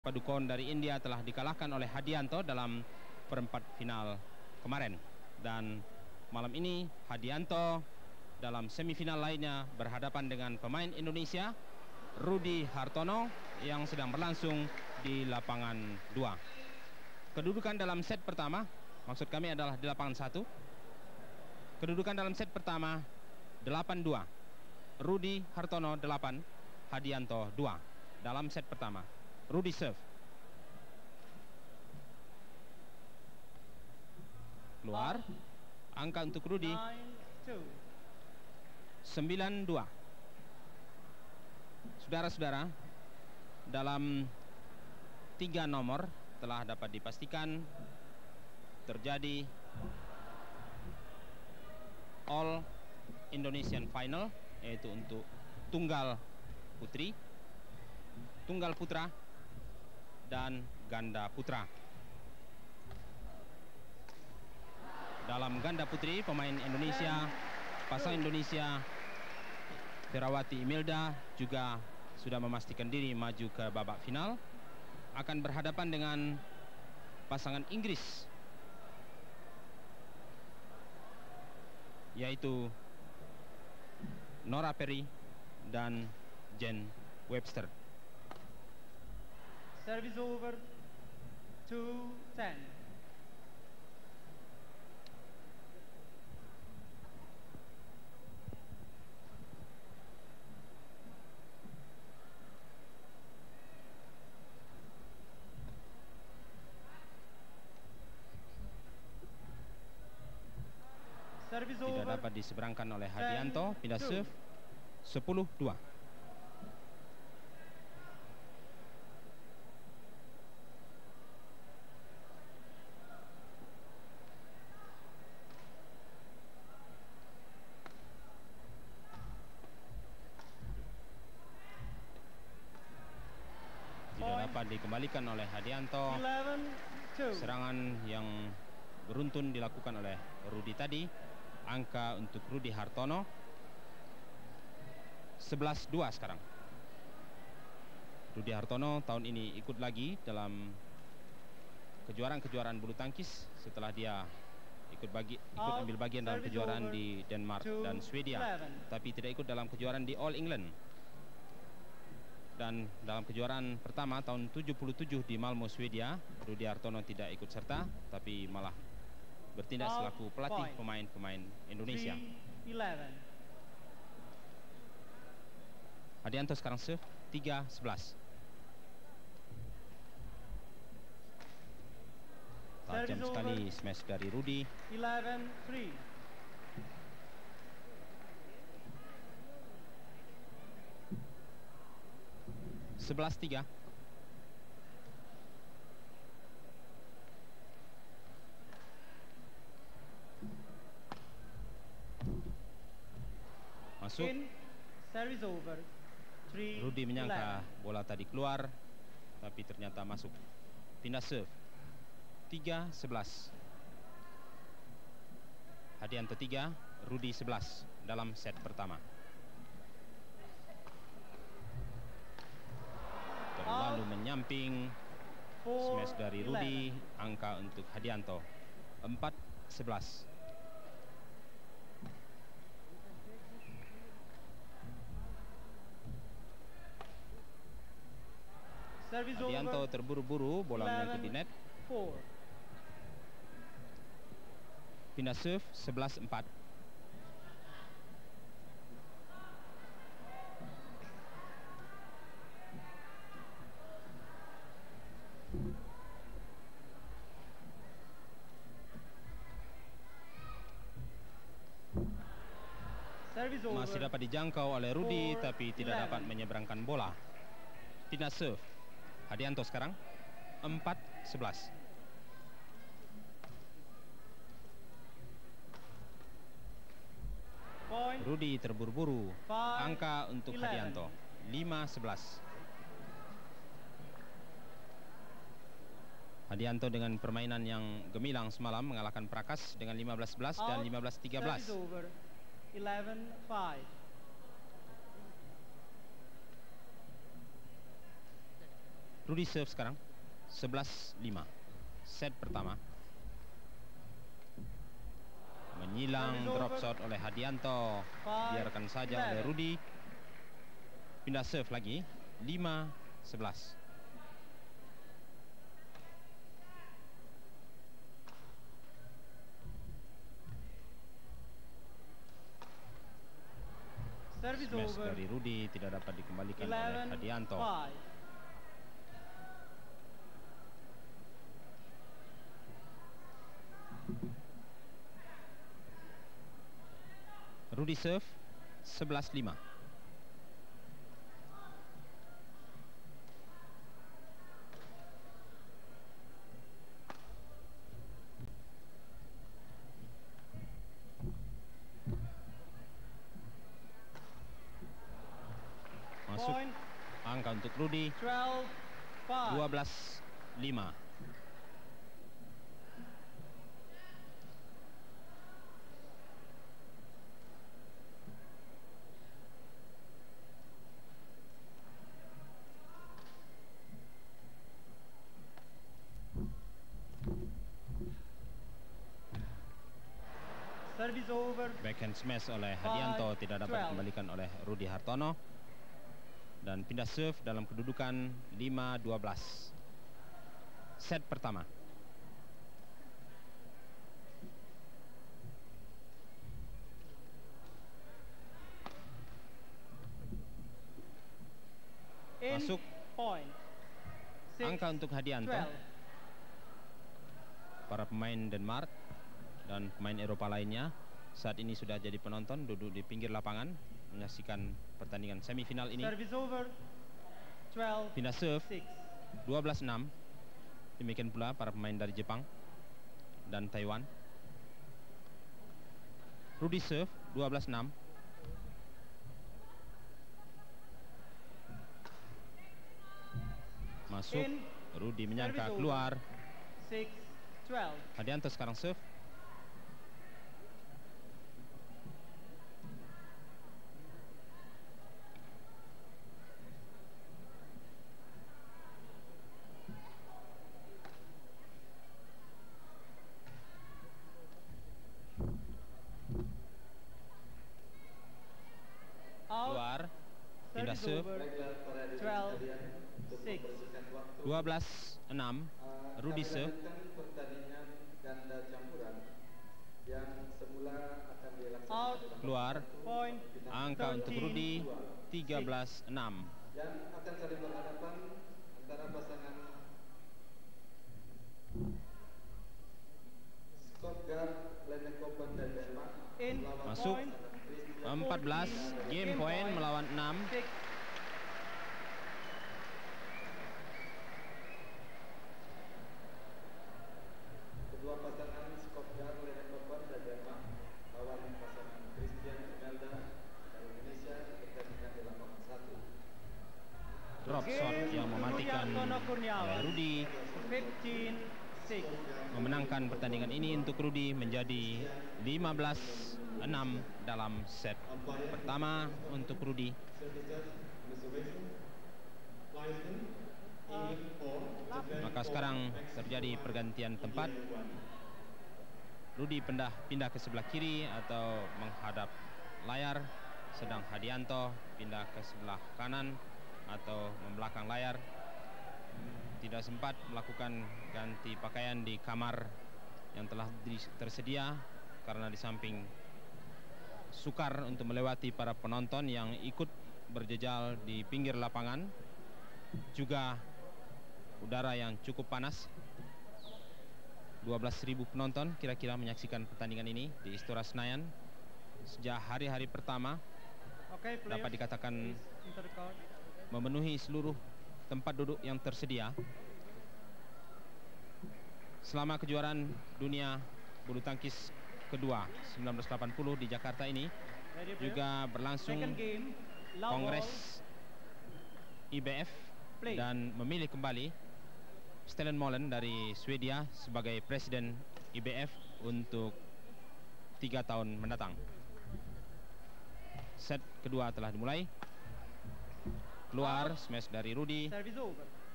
Padukon dari India telah dikalahkan oleh Hadianto dalam perempat final kemarin. Dan malam ini Hadianto dalam semifinal lainnya berhadapan dengan pemain Indonesia Rudy Hartono yang sedang berlangsung di lapangan 2. Kedudukan dalam set pertama, maksud kami adalah di lapangan 1. Kedudukan dalam set pertama 8-2. Rudy Hartono 8, Hadianto 2 dalam set pertama. Rudy serve. Keluar. Angka untuk Rudy 9-2. Saudara-saudara, dalam 3 nomor telah dapat dipastikan terjadi All Indonesian Final, yaitu untuk tunggal putri, tunggal putra, dan ganda putra. Dalam ganda putri, pemain Indonesia, pasangan Indonesia Ferawati Imelda juga sudah memastikan diri maju ke babak final, akan berhadapan dengan pasangan Inggris, yaitu Nora Perry dan Jen Webster. Service over 2-10. Tidak dapat diseberangkan oleh Hadianto. Pindah serve 10-2. Tidak dapat dikembalikan oleh Hadianto. Serangan yang beruntun dilakukan oleh Rudy tadi. Angka untuk Rudy Hartono 11-2 sekarang. Rudy Hartono tahun ini ikut lagi dalam kejuaraan-kejuaraan bulu tangkis setelah dia ikut ambil bagian dalam kejuaraan di Denmark dan Swedia, tapi tidak ikut dalam kejuaraan di All England. Dan dalam kejuaraan pertama tahun 77 di Malmo, Swedia, Rudy Hartono tidak ikut serta, tapi malah bertindak selaku pelatih pemain-pemain Indonesia. Hadianto sekarang serve 3-11. Tajam sekali smash dari Rudy. 11-3. Masuk. Service over 3-11. Rudy menyangka bola tadi keluar, tapi ternyata masuk. Pindah serve 3-11. Hadianto 3, Rudy 11 dalam set pertama. Terlalu menyamping smash dari Rudy. Angka untuk Hadianto 4-11. Hadianto terburu-buru, bola menyentuh di net. Pindah serve 11-4. Masih dapat dijangkau oleh Rudy, tapi tidak dapat menyeberangkan bola. Pindah serve Hadianto sekarang 4-11. Rudy terburu-buru. Angka untuk Hadianto 5-11. Hadianto dengan permainan yang gemilang semalam mengalahkan Prakas dengan 15-11 dan 15-13. 11-5. Rudy serve sekarang 11-5. Set pertama. Menyilang drop shot oleh Hadianto. Biarkan saja oleh Rudy. Pindah serve lagi 5-11. Smash dari Rudy tidak dapat dikembalikan oleh Hadianto. Rudy serve 11-5. Masuk angka untuk Rudy 12-5. Backhand smash oleh Hadianto tidak dapat dikembalikan oleh Rudy Hartono. Dan pindah serve dalam kedudukan 5-12. Set pertama. Masuk angka untuk Hadianto. Para pemain Denmark dan pemain Eropa lainnya saat ini sudah jadi penonton, duduk di pinggir lapangan menyaksikan pertandingan semifinal ini. Pindah serve 12-6. Demikian pula para pemain dari Jepang dan Taiwan. Rudy serve 12-6. Masuk. Rudy menyangka keluar. Hadianto sekarang serve. Keluar. Pindah serve 12-6. Rudy serve. Keluar. Angka untuk Rudy 13-6. Yang akan saling berhadapan antara pasangan Skottgard Lennekoppen dan Denmark. Masuk 14. Game point melawan 6. Kedua pasangan Skottgard Lennekoppen dan Denmark lawan pasangan Christian Imelda dari Indonesia pertandingan di lapangan 1. Drop shot yang mematikan oleh Rudy. 15-6. Memenangkan pertandingan ini untuk Rudy menjadi 15-6 dalam set pertama untuk Rudy. Maka sekarang terjadi pergantian tempat. Rudy pindah ke sebelah kiri atau menghadap layar, sedang Hadianto pindah ke sebelah kanan atau membelakang layar. Tidak sempat melakukan ganti pakaian di kamar yang telah tersedia karena di samping sukar untuk melewati para penonton yang ikut berjejal di pinggir lapangan, juga udara yang cukup panas. 12.000 penonton kira-kira menyaksikan pertandingan ini di Istora Senayan sejak hari-hari pertama. Dapat dikatakan memenuhi seluruh tempat duduk yang tersedia. Selama kejuaraan dunia bulu tangkis kedua 1980 di Jakarta ini juga berlangsung Kongres IBF dan memilih kembali Stellan Molen dari Swedia sebagai Presiden IBF untuk 3 tahun mendatang. Set kedua telah dimulai. Keluar smash dari Rudy.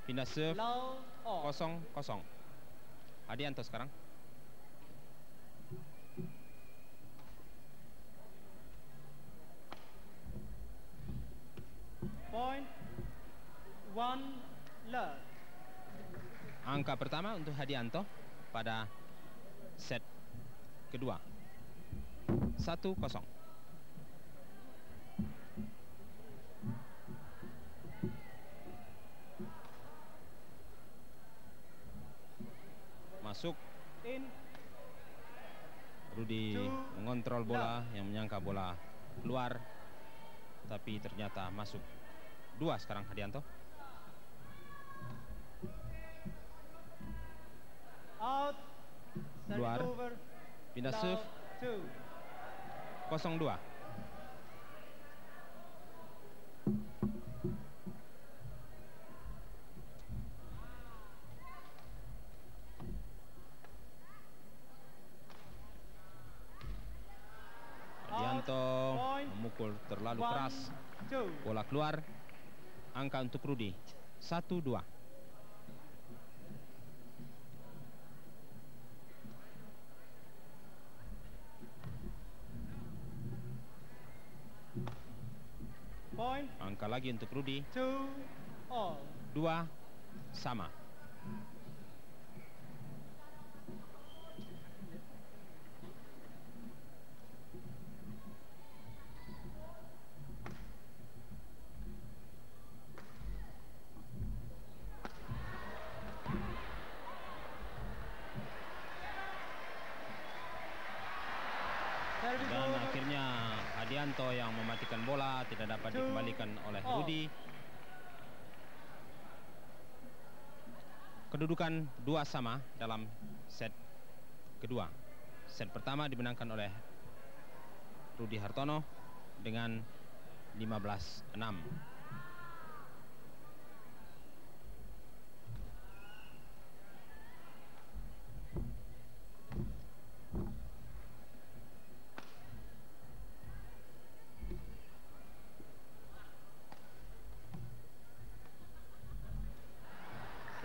Pindah serve. Love all. 0-0. Hadianto sekarang. Point. 1 love. Angka pertama untuk Hadianto pada set kedua. 1-0. Masuk. In. Rudi mengontrol bola, yang menyangka bola keluar, tapi ternyata masuk. 2 sekarang Hadianto. Out. Keluar. Service over. Pindah Love serve. 2. 0-2. Hadianto memukul terlalu keras. 2. Bola keluar. Angka untuk Rudi 1-2. Point. Angka lagi untuk Rudi 2 all. 2 sama. Service Dan over. akhirnya Hadianto yang mematikan bola, tidak dapat dikembalikan oleh Rudi. Kedudukan 2 sama dalam set kedua. Set pertama dimenangkan oleh Rudi Hartono dengan 15-6.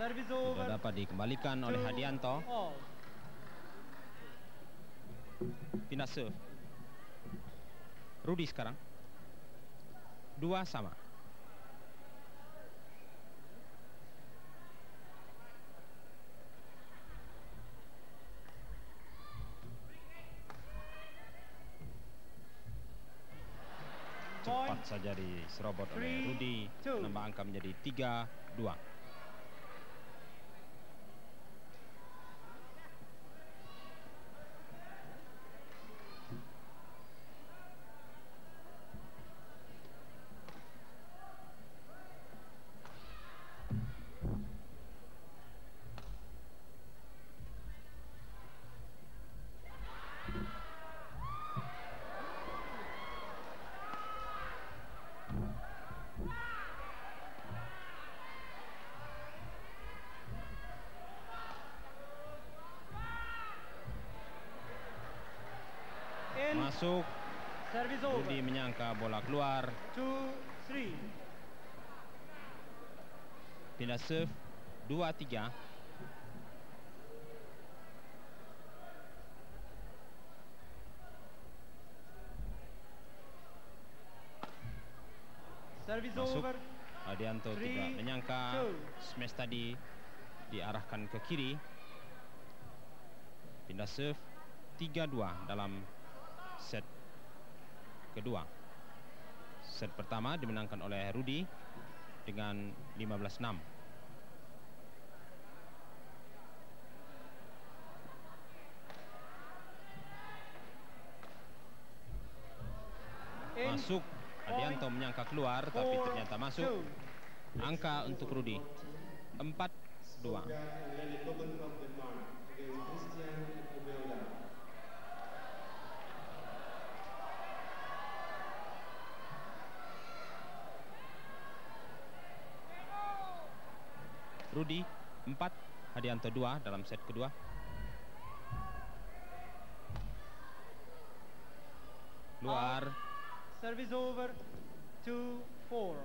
Service over. Tidak dapat dikembalikan oleh 2 Hadianto. all. Pindah serve. Rudi sekarang 2 sama. Cepat saja diserobot oleh Rudi, menambah angka menjadi 3-2. Masuk. Service over. Rudi menyangka bola keluar. 2-3. Pindah serve 2-3. Service Masuk. over. Hadianto tidak menyangka smash tadi diarahkan ke kiri. Pindah serve 3-2 dalam set kedua. Set pertama dimenangkan oleh Rudi dengan 15-6. Masuk. Hadianto menyangka keluar, tapi ternyata masuk. Angka untuk Rudi 4-2. Rudi 4, Hadianto 2 dalam set kedua. Luar. Service over. 2-4.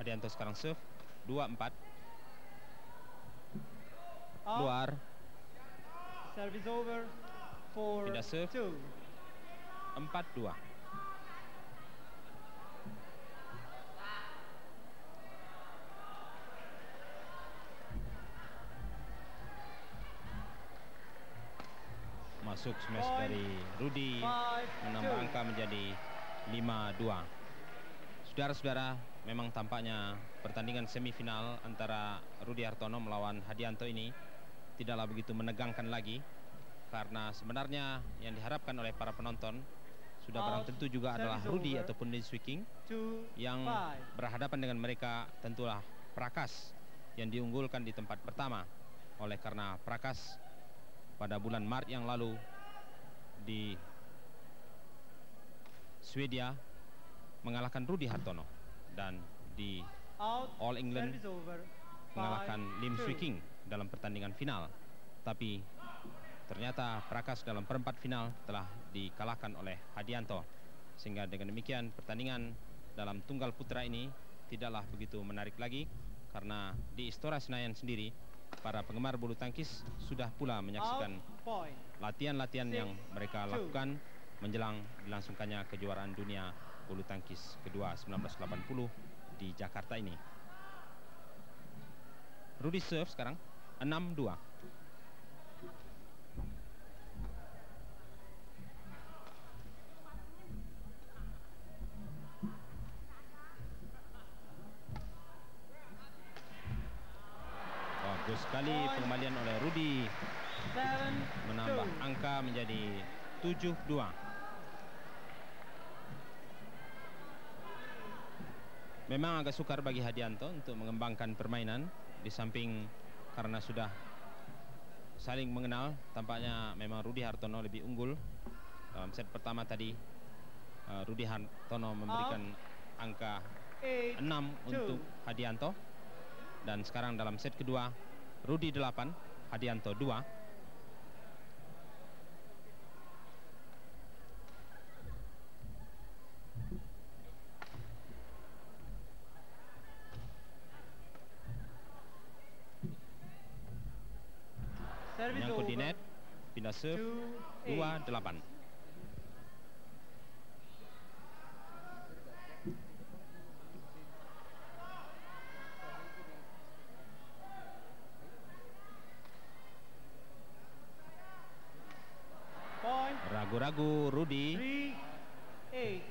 Hadianto sekarang serve 2-4. Out. Luar. Service over. Pindah serve. 4-2. 4-2. Masuk smash Point. dari Rudy, 5-2. menambah angka menjadi 5-2. Saudara-saudara, memang tampaknya pertandingan semifinal antara Rudy Hartono melawan Hadianto ini tidaklah begitu menegangkan lagi, karena sebenarnya yang diharapkan oleh para penonton sudah barang tentu juga adalah Rudy ataupun Lee Swee King. Yang berhadapan dengan mereka tentulah Prakas yang diunggulkan di tempat pertama, oleh karena Prakas pada bulan Maret yang lalu di Swedia mengalahkan Rudy Hartono, dan di All England mengalahkan Lim Swee King dalam pertandingan final. Tapi ternyata Prakas dalam perempat final telah dikalahkan oleh Hadianto, sehingga dengan demikian pertandingan dalam tunggal putra ini tidaklah begitu menarik lagi, karena di Istora Senayan sendiri para penggemar bulu tangkis sudah pula menyaksikan latihan-latihan yang mereka lakukan menjelang dilangsungkannya kejuaraan dunia bulu tangkis kedua 1980 di Jakarta ini. Rudy serve sekarang 6-2. Bagus sekali pengembalian oleh Rudy, menambah angka menjadi 7-2. Memang agak sukar bagi Hadianto untuk mengembangkan permainan, di samping karena sudah saling mengenal. Tampaknya memang Rudy Hartono lebih unggul. Dalam set pertama tadi Rudy Hartono memberikan angka 6 untuk Hadianto, dan sekarang dalam set kedua Rudy 8, Hadianto 2. Menyangkut di net, pindah serve 2-8. Ragu-ragu Rudy. 3-8.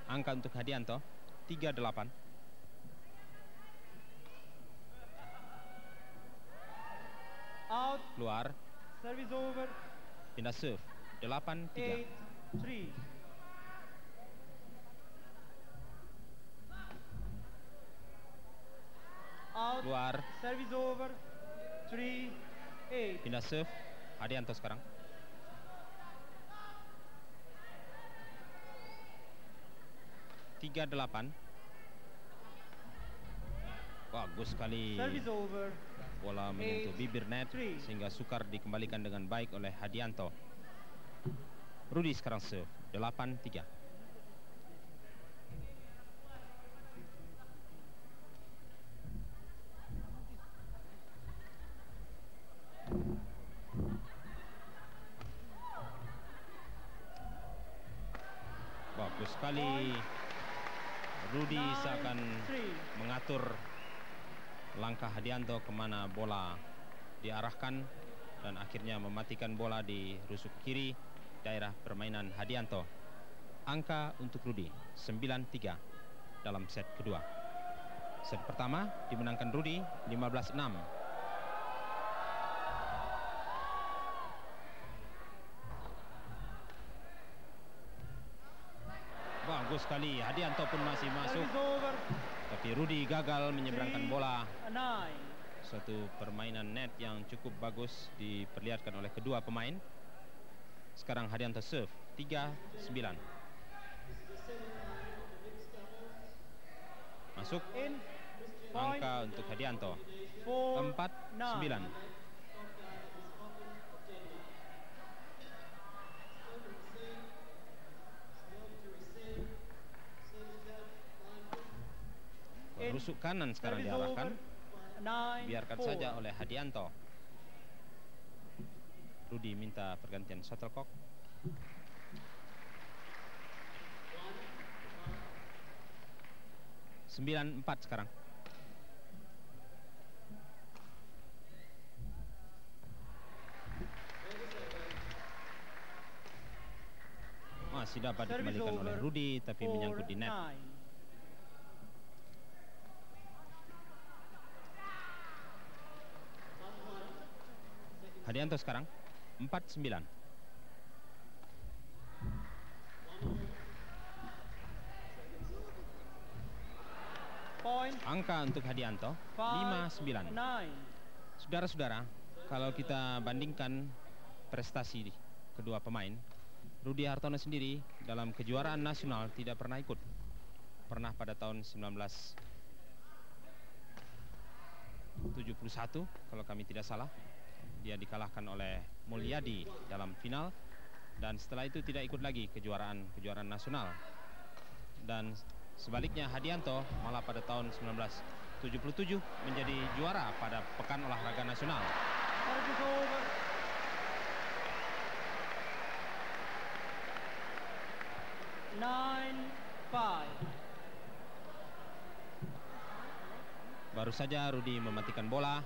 Angka untuk Hadianto 3-8. Out. Keluar. Service over. Pindah serve 8-3. 8-3. Out. Keluar. Service over. 3-8. Pindah serve Hadianto sekarang. Tiga 8. Bagus sekali. Service over. Bola menyentuh bibir net sehingga sukar dikembalikan dengan baik oleh Hadianto. Rudy sekarang serve 8-3. Bagus sekali. Rudy seakan mengatur langkah Hadianto kemana bola diarahkan, dan akhirnya mematikan bola di rusuk kiri daerah permainan Hadianto. Angka untuk Rudy 9-3 dalam set kedua. Set pertama dimenangkan Rudy 15-6. Bagus sekali, Hadianto pun masih masuk, tapi Rudy gagal menyeberangkan bola. Satu permainan net yang cukup bagus diperlihatkan oleh kedua pemain. Sekarang Hadianto serve 3-9. Masuk. Angka untuk Hadianto 4-9. Rusuk kanan sekarang Service diarahkan. over. 9-4. Biarkan saja oleh Hadianto. Rudi minta pergantian shuttlecock. Sembilan 4 sekarang. Masih dapat Service dikembalikan oleh over. Rudi, tapi menyangkut di net. 4-9. Hadianto sekarang 4-9. Point. Angka untuk Hadianto 5-9. 5-9. Saudara-saudara, kalau kita bandingkan prestasi kedua pemain, Rudi Hartono sendiri dalam kejuaraan nasional tidak pernah ikut. Pernah pada tahun 1971 kalau kami tidak salah. Dia dikalahkan oleh Mulyadi dalam final, dan setelah itu tidak ikut lagi kejuaraan nasional. Dan sebaliknya Hadianto malah pada tahun 1977 menjadi juara pada Pekan Olahraga Nasional. Service over. Nine, 5. Baru saja Rudi mematikan bola,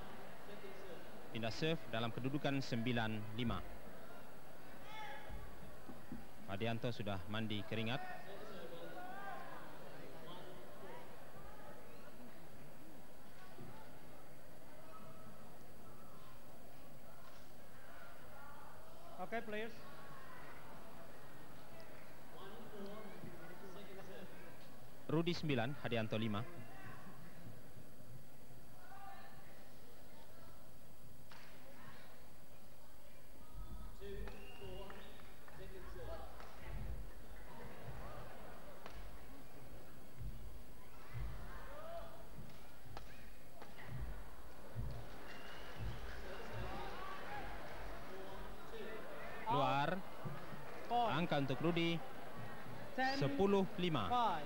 pindah serve dalam kedudukan 9-5. Hadianto sudah mandi keringat. Okay, players. Rudi 9, Hadianto 5. Luar. Point. Angka untuk Rudi 10-5. 5.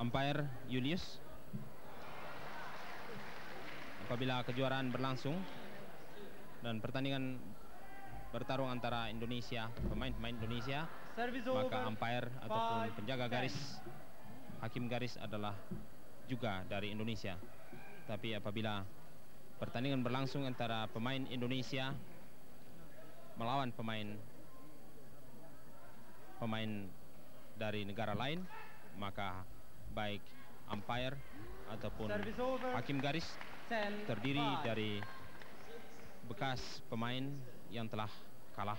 Umpire Julius. Apabila kejuaraan berlangsung dan pertandingan bertarung antara Indonesia, pemain-pemain Indonesia, Service maka over. umpire ataupun 5, penjaga 10. garis, hakim garis adalah juga dari Indonesia. Tapi apabila pertandingan berlangsung antara pemain Indonesia melawan pemain dari negara lain, maka baik umpire ataupun Service over. hakim garis 10, terdiri 5. dari bekas pemain yang telah kalah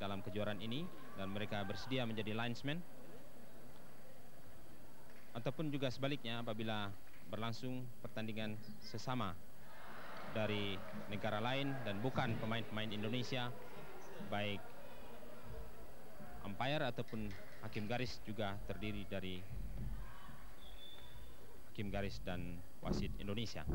dalam kejuaraan ini dan mereka bersedia menjadi linesman, ataupun juga sebaliknya apabila berlangsung pertandingan sesama dari negara lain dan bukan pemain-pemain Indonesia, baik umpire ataupun hakim garis juga terdiri dari hakim garis dan wasit Indonesia.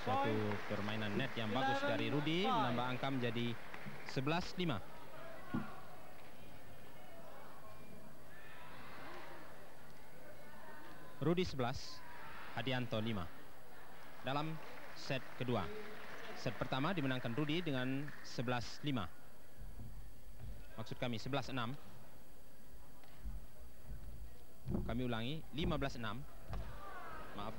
Suatu permainan net yang bagus dari Rudi, menambah angka menjadi 11-5. Rudi 11, Hadianto 5 dalam set kedua. Set pertama dimenangkan Rudi dengan 11-5. Maksud kami 11-6. Kami ulangi, 15-6. Maaf.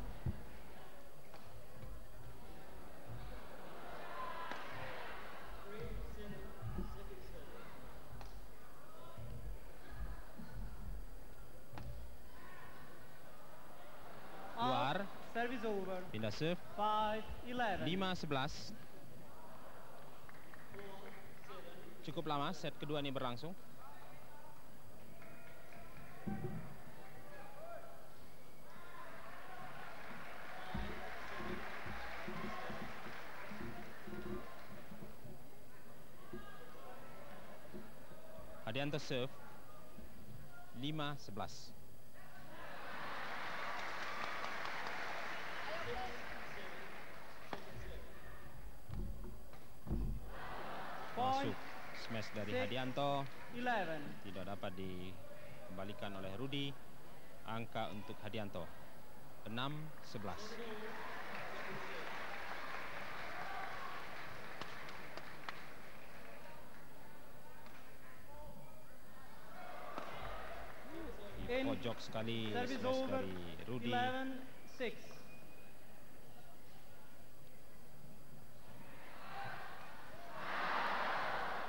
Luar. Service over. Pindah serve. 5-11. 5-11. Cukup lama set kedua ini berlangsung. Hadianto serve 5-11. Point. Masuk Smash dari 6, Hadianto 11. tidak dapat dikembalikan oleh Rudi. Angka untuk Hadianto 6-11. Di pojok sekali Service smash over. dari Rudi. 11-6.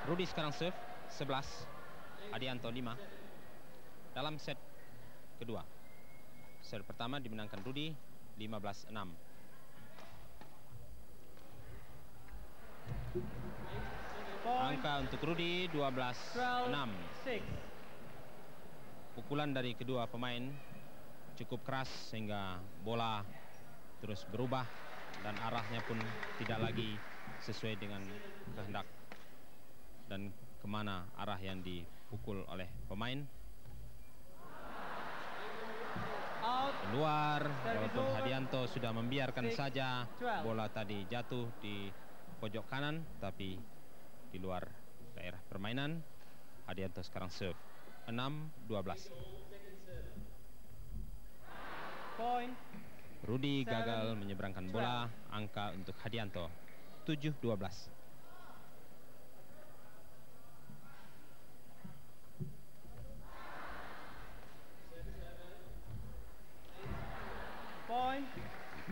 Rudi sekarang serve 11, Hadianto 5 dalam set kedua. Set pertama dimenangkan Rudi 15-6. Angka untuk Rudi 12-6. 12-6. Pukulan dari kedua pemain cukup keras sehingga bola terus berubah dan arahnya pun tidak lagi sesuai dengan kehendak dan kemana arah yang dipukul oleh pemain. Out. Keluar, Service walaupun over. Hadianto sudah membiarkan 6, saja 12. bola tadi jatuh di pojok kanan, tapi di luar daerah permainan. Hadianto sekarang serve 6-12. Point. Rudi 7, gagal menyeberangkan bola. Angka untuk Hadianto 7-12. Point.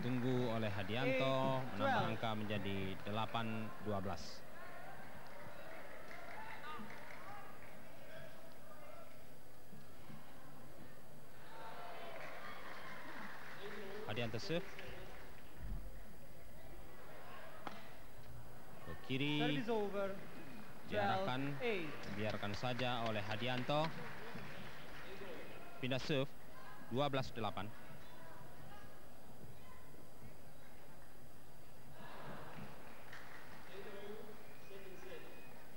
Tunggu oleh Hadianto 8, menambah 12. angka menjadi 8-12. Hadianto serve ke kiri, Service over. diarahkan, 12-8. biarkan saja oleh Hadianto. Pindah serve 12-8.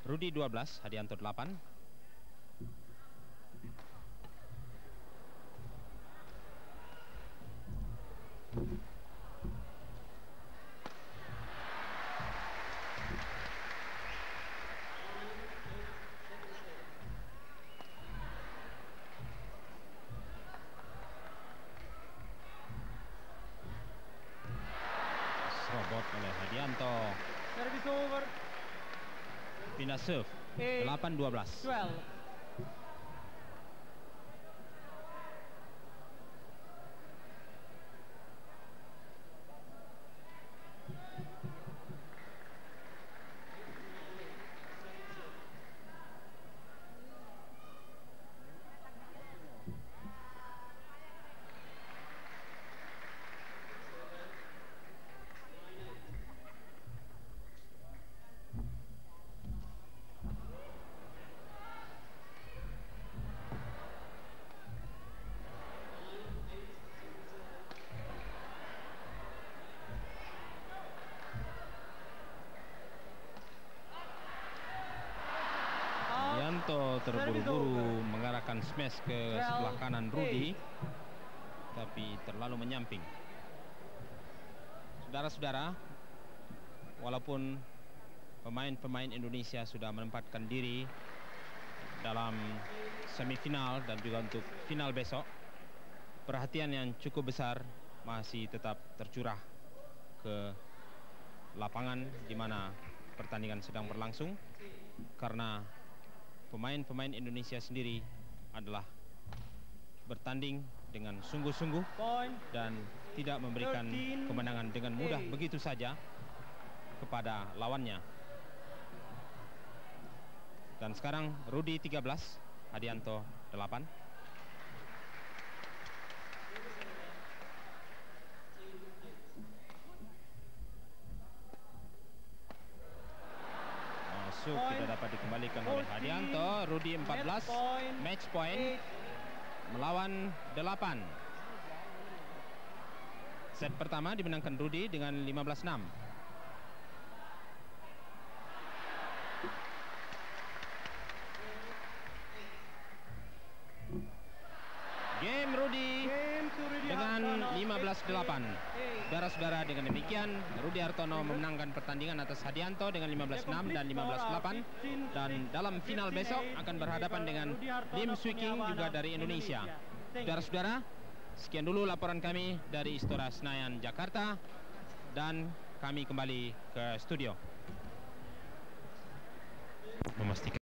Rudi 12, Hadianto 8. Serobot oleh Hadianto. Service over. Pindah serve 8, 8-12. 12. Hadianto terburu-buru mengarahkan smash ke sebelah kanan Rudi, tapi terlalu menyamping. Saudara-saudara, walaupun pemain-pemain Indonesia sudah menempatkan diri dalam semifinal dan juga untuk final besok, perhatian yang cukup besar masih tetap tercurah ke lapangan di mana pertandingan sedang berlangsung, karena pemain-pemain Indonesia sendiri adalah bertanding dengan sungguh-sungguh Point. dan tidak memberikan 13, kemenangan dengan mudah 8. begitu saja kepada lawannya. Dan sekarang Rudi 13, Hadianto 8. Masuk, Point. tidak dapat dikembalikan oleh 14, Hadianto. Rudi 14, match point 8. melawan 8. Set pertama dimenangkan Rudi dengan 15-6. Game Rudi Game to Rudi dengan Hartono, 15-8. 8. Saudara-saudara, dengan demikian Rudi Hartono memenangkan pertandingan atas Hadianto dengan 15-6 dan 15-8. Dan dalam final besok akan berhadapan dengan Lim Swee King juga dari Indonesia. Saudara-saudara, sekian dulu laporan kami dari Istora Senayan, Jakarta. Dan kami kembali ke studio. Memastikan